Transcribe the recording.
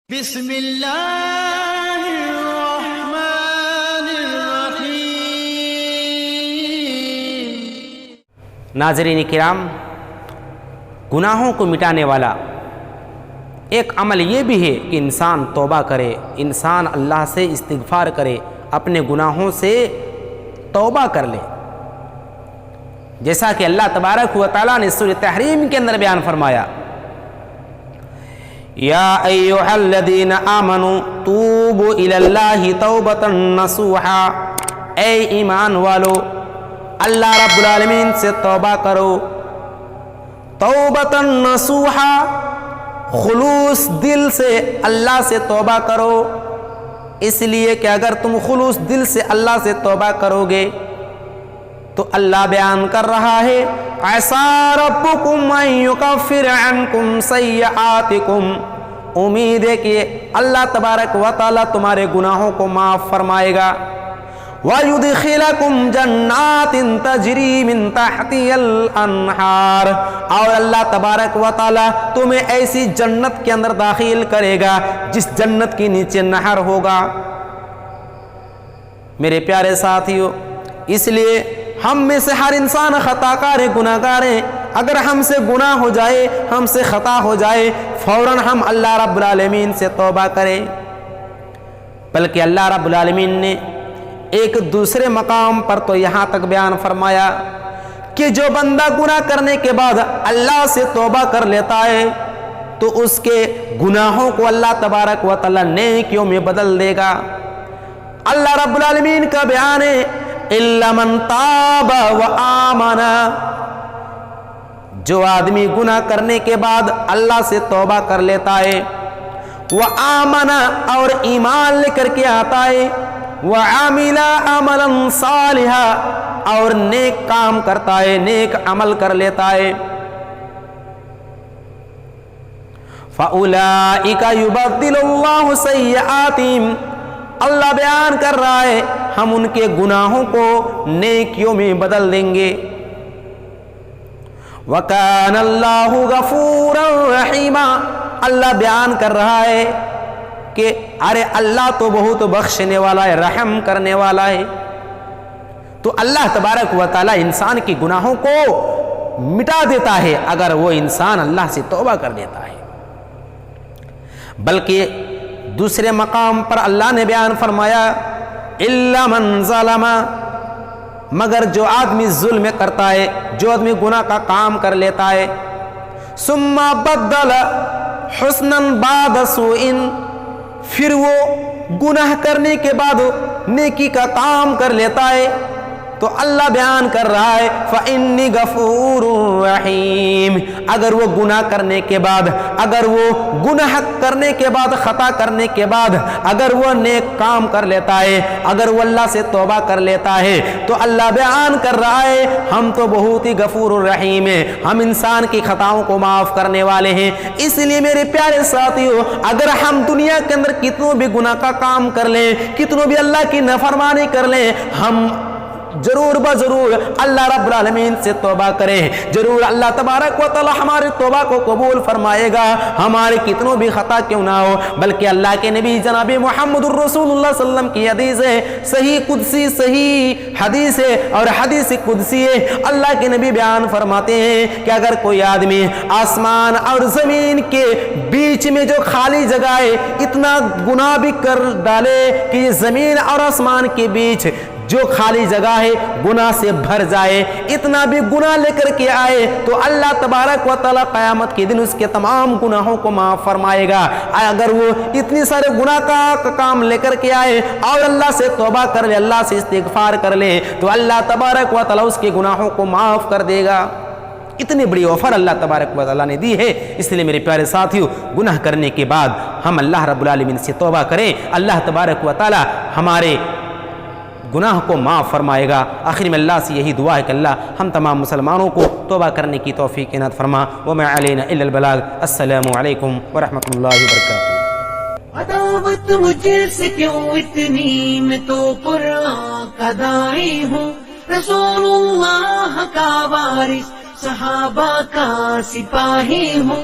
بسم اللہ الرحمن الرحیم۔ ناظرین کرام، گناہوں کو مٹانے والا ایک عمل یہ بھی ہے کہ انسان توبہ کرے، انسان اللہ سے استغفار کرے، اپنے گناہوں سے توبہ کر لے، جیسا کہ اللہ تبارک و تعالیٰ نے سورۃ تحریم کے اندر بیان فرمایا، یا ایھا الذین آمنوا توبوا الی اللہ توبۃ نصوحا، اے ایمان والو اللہ رب العالمین سے توبہ کرو، توبۃ نصوحا، خلوص دل سے اللہ سے توبہ کرو، اس لیے کہ اگر تم خلوص دل سے اللہ سے توبہ کرو گے تو اللہ بیان کر رہا ہے عسیٰ ربکم ان یکفر عنکم سیئاتکم، امید ہے کہ اللہ تبارک و تعالیٰ تمہارے گناہوں کو معاف فرمائے گا، وَيُدْخِلَكُمْ جَنَّاتٍ تَجْرِي مِن تَحْتِهَا الْأَنْهَارُ، اور اللہ تبارک و تعالیٰ تمہیں ایسی جنت کے اندر داخل کرے گا جس جنت کی نیچے نہر ہوگا۔ میرے پیارے ساتھیو، اس لیے ہم میں سے ہر انسان خطا کار ہے، گناہ گار ہے، اگر ہم سے گناہ ہو جائے، ہم سے خطا ہو جائے، فوراً ہم اللہ رب العالمین سے توبہ کریں، بلکہ اللہ رب العالمین نے ایک دوسرے مقام پر تو یہاں تک بیان فرمایا کہ جو بندہ گناہ کرنے کے بعد اللہ سے توبہ کر لیتا ہے تو اس کے گناہوں کو اللہ تبارک و تعالیٰ نیکیوں میں بدل دے گا۔ اللہ رب العالمین کا بیان ہے اِلَّا مَن تَابَ وَآمَنَ، جو آدمی گناہ کرنے کے بعد اللہ سے توبہ کر لیتا ہے، وَآمَنَ، اور ایمان لے کر کے آتا ہے، وَعَمِلَ عَمَلًا صَالِحًا، اور نیک کام کرتا ہے، نیک عمل کر لیتا ہے، فَأُولَئِكَ يُبَدِّلُ اللَّهُ سَيِّئَاتِهِمْ، اللہ بیان کر رہا ہے ہم ان کے گناہوں کو نیکیوں میں بدل دیں گے، وَكَانَ اللَّهُ غَفُورًا رَحِيمًا، اللہ بیان کر رہا ہے کہ ارے اللہ تو بہت بخشنے والا ہے، رحم کرنے والا ہے۔ تو اللہ تبارک و تعالیٰ انسان کے گناہوں کو مٹا دیتا ہے اگر وہ انسان اللہ سے توبہ کر دیتا ہے، بلکہ دوسرے مقام پر اللہ نے بیان فرمایا اِلَّا مَن ظَلَمَ، مگر جو آدمی ظلم کرتا ہے، جو آدمی گناہ کا کام کر لیتا ہے، ثُمَّ بَدَّلَ حُسْنًا بَعْدَ سُوءٍ، پھر وہ گناہ کرنے کے بعد نیکی کا کام کر لیتا ہے، تو اللہ بیان کر رہا ہے فَإِنِّي غَفُورٌ رَحِيمٌ، اگر وہ گناہ کرنے کے بعد، اگر وہ گناہ کرنے کے بعد، خطا کرنے کے بعد اگر وہ نیک کام کر لیتا ہے، اگر وہ اللہ سے توبہ کر لیتا ہے، تو اللہ بیان کر رہا ہے ہم تو بہت ہی غفور الرحیم ہیں، ہم انسان کی خطاؤں کو معاف کرنے والے ہیں۔ اس لیے میرے پیارے ساتھیو، اگر ہم دنیا کے اندر کتنوں بھی گناہ کا کام کر لیں، کتنوں بھی اللہ کی نافرمانی کر لیں، ہم ضرور بضرور اللہ رب العالمین سے توبہ کریں، ضرور اللہ تبارک و تعالی ہمارے توبہ کو قبول فرمائے گا، ہمارے کتنوں بھی خطا کیوں نہ ہو۔ بلکہ اللہ کے نبی جناب محمد الرسول اللہ صلی اللہ علیہ وسلم کی حدیث ہے، صحیح قدسی، صحیح حدیث ہے اور حدیث قدسی ہے، اللہ کے نبی بیان فرماتے ہیں کہ اگر کوئی آدمی آسمان اور زمین کے بیچ میں جو خالی جگہ ہے اتنا گناہ بھی کر ڈالے کہ یہ زمین اور آسمان کے بیچ جو خالی جگہ ہے گناہ سے بھر جائے، اتنا بھی گناہ لے کر کے آئے تو اللہ تبارک و تعالیٰ قیامت کے دن اس کے تمام گناہوں کو معاف فرمائے گا۔ اگر وہ اتنی سارے گناہ کا کام لے کر کے آئے اور اللہ سے توبہ کر لے، اللہ سے استغفار کر لے، تو اللہ تبارک و تعالیٰ اس کے گناہوں کو معاف کر دے گا۔ اتنی بڑی آفر اللہ تبارک و تعالیٰ نے دی ہے، اس لیے میرے پیارے ساتھیو، گناہ کرنے کے بعد ہم اللہ رب العالمین سے توبہ کریں، اللہ تبارک و تعالیٰ ہمارے گناہ کو معاف فرمائے گا۔ آخر میں اللہ سے یہی دعا ہے کہ اللہ ہم تمام مسلمانوں کو توبہ کرنے کی توفیق عنایت فرما۔ وما علینا الا البلاغ۔ السلام علیکم ورحمۃ اللہ وبرکاتہ۔ عداوت مجھ سے کیوں اتنی، میں تو قرآن کا داعی ہوں، رسول اللہ کا وارث، صحابہ کا سپاہی ہوں،